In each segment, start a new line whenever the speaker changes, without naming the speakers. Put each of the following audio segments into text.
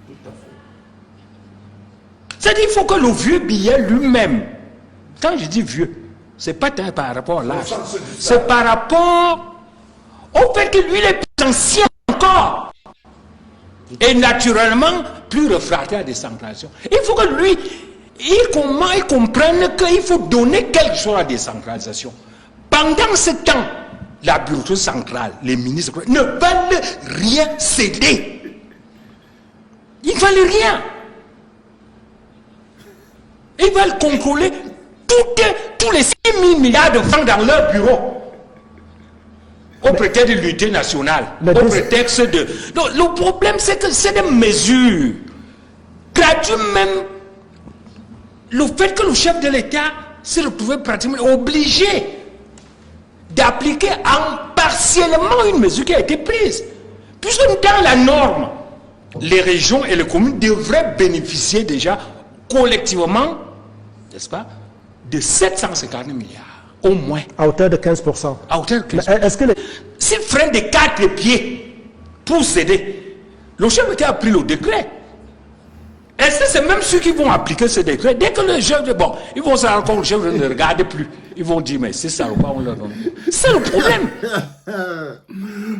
Tout à fait.
C'est-à-dire qu'il faut que le vieux billet lui-même, quand je dis vieux, c'est pas par rapport à l'âge, c'est par rapport au fait que lui il est plus ancien encore et naturellement plus réfractaire à la décentralisation. Il faut que lui, il comprenne qu'il faut donner quelque chose à la décentralisation. Pendant ce temps, la bureaucratie centrale, les ministres ne veulent rien céder. Ils ne veulent rien. Ils veulent contrôler tous les 6 000 milliards de francs dans leur bureau. Au prétexte de l'unité nationale. Au prétexte de... Donc, le problème, c'est que c'est des mesures gratuites même. Le fait que le chef de l'État s'est retrouvé pratiquement obligé d'appliquer partiellement une mesure qui a été prise. Puisque dans la norme, les régions et les communes devraient bénéficier déjà collectivement, n'est-ce pas, de 750 milliards, au moins.
À hauteur de 15%.
À hauteur de 15%.
Est-ce que
s'ils freinent des 4 pieds pour céder, le chef d'État a pris le décret. Est-ce que c'est même ceux qui vont appliquer ce décret? Dès que le chef de... Bon, ils vont se rendre compte, le chef ne regarde plus. Ils vont dire, mais c'est ça ou pas, on leur donne. C'est le problème.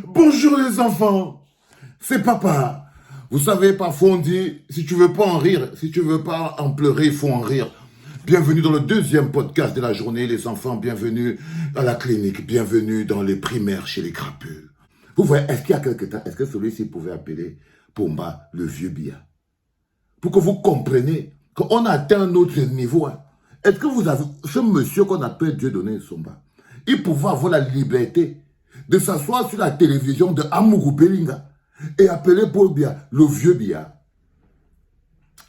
Bonjour les enfants, c'est papa. Vous savez, parfois on dit, si tu veux pas en rire, si tu veux pas en pleurer, il faut en rire. Bienvenue dans le deuxième podcast de la journée, les enfants. Bienvenue à la clinique. Bienvenue dans les primaires chez les crapules. Vous voyez, est-ce qu'il y a quelque temps, est-ce que celui-ci pouvait appeler Pomba le vieux Bia? Pour que vous compreniez qu'on a atteint un autre niveau. Hein. Est-ce que vous avez, ce monsieur qu'on appelle Dieudonné Nsomba, il pouvait avoir la liberté de s'asseoir sur la télévision de Amougou Belinga et appeler Paul Bia le vieux Bia?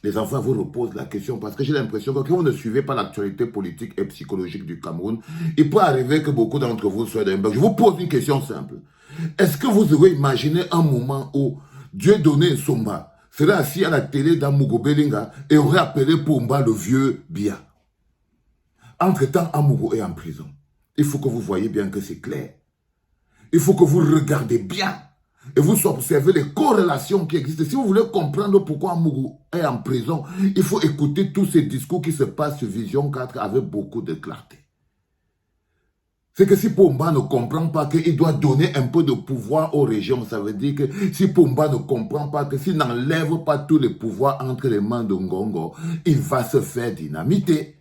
Les enfants vous reposent la question parce que j'ai l'impression que quand vous ne suivez pas l'actualité politique et psychologique du Cameroun, il peut arriver que beaucoup d'entre vous soient dans un bug. Je vous pose une question simple. Est-ce que vous aurez imaginé un moment où Dieudonné Nsomba serait assis à la télé d'Amougou Belinga et aurait appelé Pomba le vieux Bia? Entre-temps, Amougou est en prison. Il faut que vous voyez bien que c'est clair. Il faut que vous regardez bien et vous observez les corrélations qui existent. Si vous voulez comprendre pourquoi Amougou est en prison, il faut écouter tous ces discours qui se passent sur Vision 4 avec beaucoup de clarté. C'est que si Pomba ne comprend pas qu'il doit donner un peu de pouvoir aux régions, ça veut dire que si Pomba ne comprend pas que s'il n'enlève pas tous les pouvoirs entre les mains de Ngongo, il va se faire dynamiter.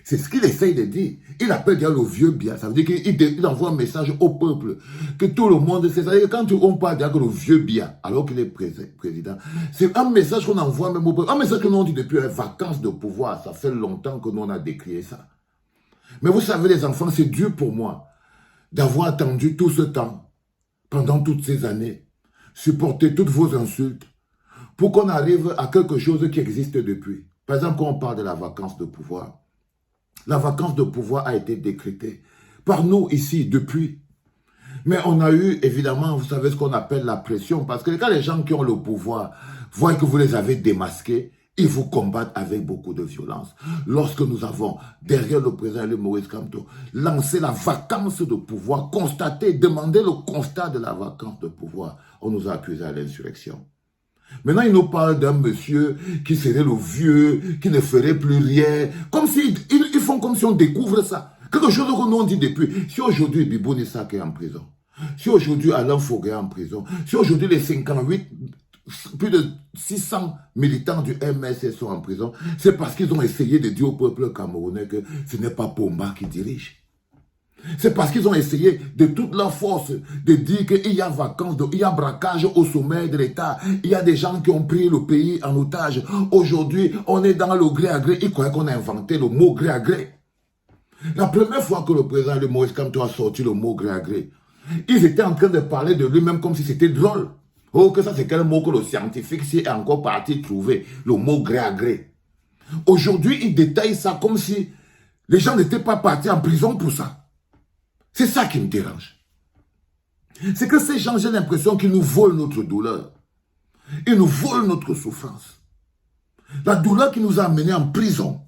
C'est ce qu'il essaye de dire. Il appelle déjà le vieux Bia. Ça veut dire qu'il envoie un message au peuple. Que tout le monde sait. C'est-à-dire que quand on parle déjà que le vieux Bia, alors qu'il est président, c'est un message qu'on envoie même au peuple. Un message que nous on dit depuis les vacances de pouvoir. Ça fait longtemps que nous on a décrié ça. Mais vous savez les enfants, c'est dur pour moi d'avoir attendu tout ce temps, pendant toutes ces années, supporter toutes vos insultes, pour qu'on arrive à quelque chose qui existe depuis. Par exemple, quand on parle de la vacance de pouvoir, la vacance de pouvoir a été décrétée par nous ici depuis. Mais on a eu, évidemment, vous savez ce qu'on appelle la pression, parce que quand les gens qui ont le pouvoir voient que vous les avez démasqués, ils vous combattent avec beaucoup de violence. Lorsque nous avons, derrière le président Moïse Kamto, lancé la vacance de pouvoir, constaté, demandé le constat de la vacance de pouvoir, on nous a accusés à l'insurrection. Maintenant, il nous parle d'un monsieur qui serait le vieux, qui ne ferait plus rien. Comme si, ils font comme si on découvre ça. Quelque chose que nous on dit depuis. Si aujourd'hui Bibou Nissak est en prison, si aujourd'hui Alain Foguet est en prison, si aujourd'hui les 58, plus de 600 militants du MSS sont en prison, c'est parce qu'ils ont essayé de dire au peuple camerounais que ce n'est pas Pomba qui dirige. C'est parce qu'ils ont essayé de toute leur force de dire qu'il y a vacances, il y a braquage au sommet de l'État. Il y a des gens qui ont pris le pays en otage. Aujourd'hui, on est dans le gré à gré. Ils croyaient qu'on a inventé le mot gré à gré. La première fois que le président de Moïse Kamto a sorti le mot gré à gré, ils étaient en train de parler de lui-même comme si c'était drôle. Oh, que ça c'est quel mot que le scientifique s'y est encore parti trouver, le mot gré à gré. Aujourd'hui, ils détaillent ça comme si les gens n'étaient pas partis en prison pour ça. C'est ça qui me dérange. C'est que ces gens, j'ai l'impression qu'ils nous volent notre douleur. Ils nous volent notre souffrance. La douleur qui nous a amenés en prison.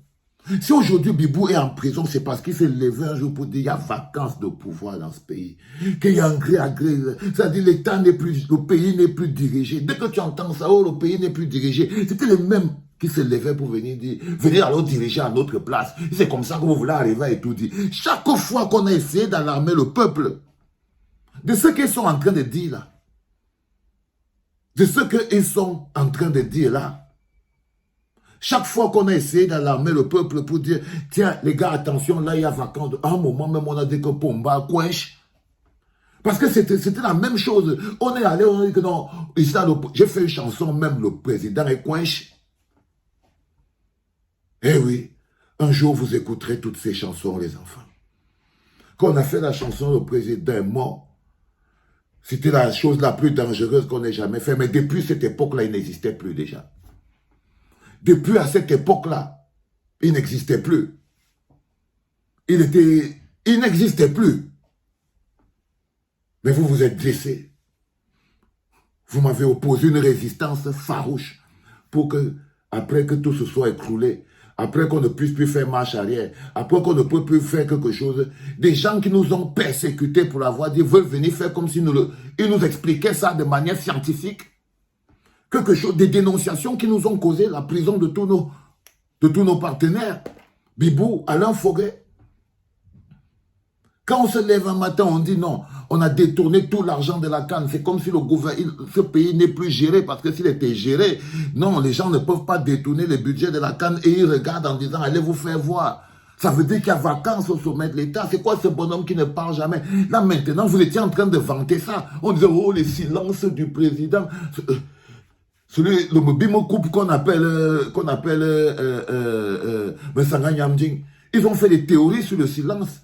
Si aujourd'hui Bibou est en prison, c'est parce qu'il s'est levé un jour pour dire qu'il y a vacances de pouvoir dans ce pays. Qu'il y a un gré à gré. C'est-à-dire l'État n'est plus, le pays n'est plus dirigé. Dès que tu entends ça, oh, le pays n'est plus dirigé, c'était les mêmes qui se levaient pour venir dire, venez alors diriger à notre place. C'est comme ça que vous voulez arriver et tout dire. Chaque fois qu'on a essayé d'alarmer le peuple, de ce qu'ils sont en train de dire là, de ce qu'ils sont en train de dire là, chaque fois qu'on a essayé d'alarmer le peuple pour dire, tiens, les gars, attention, là, il y a vacances. À un moment même, on a dit que Pomba, Kouench. Parce que c'était la même chose. On est allé, on a dit que non, j'ai fait une chanson, même le président est Kouench. Eh oui, un jour, vous écouterez toutes ces chansons, les enfants. Quand on a fait la chanson, le président est mort. C'était la chose la plus dangereuse qu'on ait jamais fait. Mais depuis cette époque-là, il n'existait plus déjà. Depuis à cette époque-là, il n'existait plus. Il n'existait plus. Mais vous vous êtes blessé. Vous m'avez opposé une résistance farouche pour que, après que tout se soit écroulé, après qu'on ne puisse plus faire marche arrière, après qu'on ne peut plus faire quelque chose, des gens qui nous ont persécutés pour l'avoir dit veulent venir faire comme si ils nous expliquaient ça de manière scientifique. Quelque chose, des dénonciations qui nous ont causé la prison de tous nos partenaires. Bibou, Alain Foguet. Quand on se lève un matin, on dit non, on a détourné tout l'argent de la canne. C'est comme si ce pays n'est plus géré, parce que s'il était géré, non, les gens ne peuvent pas détourner le budget de la canne et ils regardent en disant, allez vous faire voir. Ça veut dire qu'il y a vacances au sommet de l'État. C'est quoi ce bonhomme qui ne parle jamais? Là maintenant, vous étiez en train de vanter ça. On disait, oh, les silences du président. Le Bimo Coupe qu'on appelle Mensanga Nyamding, ils ont fait des théories sur le silence.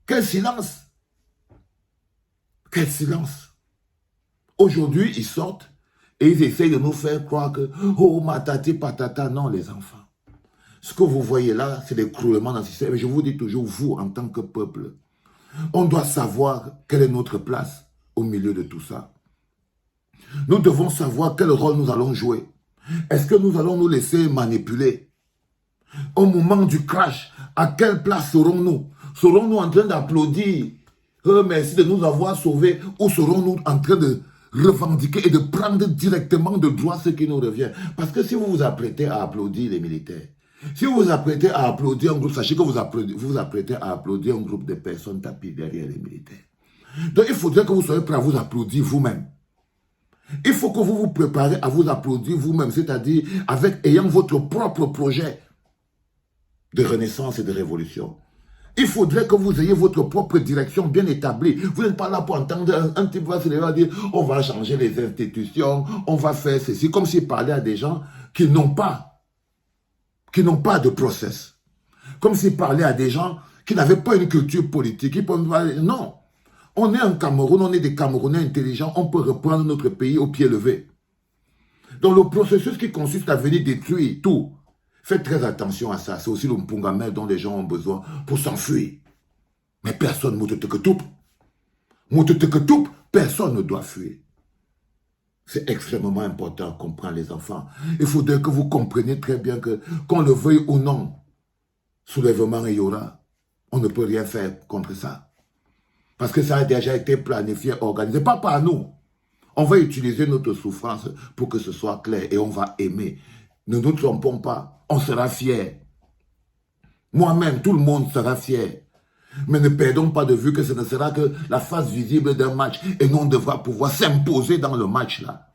Quel silence? Quel silence? Aujourd'hui, ils sortent et ils essayent de nous faire croire que oh, matati patata. Non, les enfants. Ce que vous voyez là, c'est l'écroulement d'un système. Et je vous dis toujours, vous, en tant que peuple, on doit savoir quelle est notre place au milieu de tout ça. Nous devons savoir quel rôle nous allons jouer. Est-ce que nous allons nous laisser manipuler? Au moment du crash, à quelle place serons-nous? Serons-nous en train d'applaudir? Merci de nous avoir sauvés. Ou serons-nous en train de revendiquer et de prendre directement de droit ce qui nous revient? Parce que si vous vous apprêtez à applaudir les militaires, si vous vous apprêtez à applaudir un groupe, sachez que vous vous apprêtez à applaudir un groupe de personnes tapis derrière les militaires. Donc il faudrait que vous soyez prêts à vous applaudir vous-même. Il faut que vous vous préparez à vous applaudir vous-même, c'est-à-dire ayant votre propre projet de renaissance et de révolution. Il faudrait que vous ayez votre propre direction bien établie. Vous n'êtes pas là pour entendre un type va se lever et dire on va changer les institutions, on va faire ceci, comme s'il parlait à des gens qui n'ont pas de process. Comme s'il parlait à des gens qui n'avaient pas une culture politique. Non. On est en Cameroun, on est des Camerounais intelligents, on peut reprendre notre pays au pied levé. Donc le processus qui consiste à venir détruire tout, faites très attention à ça. C'est aussi le Mpungame dont les gens ont besoin pour s'enfuir. Mais personne ne personne ne doit fuir. C'est extrêmement important de comprendre les enfants. Il faudrait que vous compreniez très bien que, qu'on le veuille ou non, soulèvement il y aura. On ne peut rien faire contre ça. Parce que ça a déjà été planifié, organisé, pas par nous. On va utiliser notre souffrance pour que ce soit clair et on va aimer. Ne nous trompons pas, on sera fiers. Moi-même, tout le monde sera fier. Mais ne perdons pas de vue que ce ne sera que la face visible d'un match et nous, on devra pouvoir s'imposer dans le match là.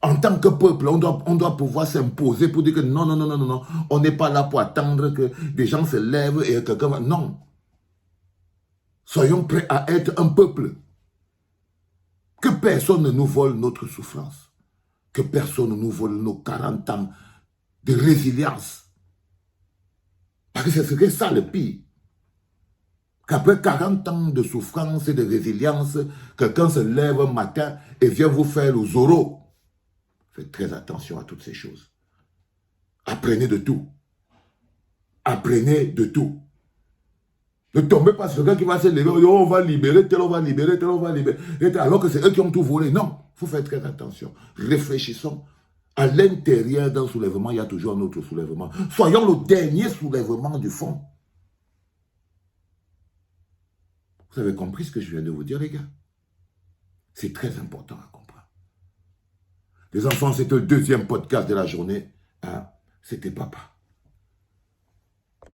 En tant que peuple, on doit pouvoir s'imposer pour dire que non, on n'est pas là pour attendre que des gens se lèvent et quelqu'un va... Non. Soyons prêts à être un peuple. Que personne ne nous vole notre souffrance. Que personne ne nous vole nos 40 ans de résilience. Parce que ce serait ça le pire. Qu'après 40 ans de souffrance et de résilience, quelqu'un se lève un matin et vient vous faire le Zorro. Faites très attention à toutes ces choses. Apprenez de tout. Apprenez de tout. Ne tombez pas sur quelqu'un qui va se lever, on va libérer, tel on va libérer, alors que c'est eux qui ont tout volé. Non, il faut faire très attention. Réfléchissons À l'intérieur d'un soulèvement, il y a toujours un autre soulèvement. Soyons le dernier soulèvement du fond. Vous avez compris ce que je viens de vous dire, les gars? C'est très important à comprendre. Les enfants, c'était le deuxième podcast de la journée. Hein? C'était papa.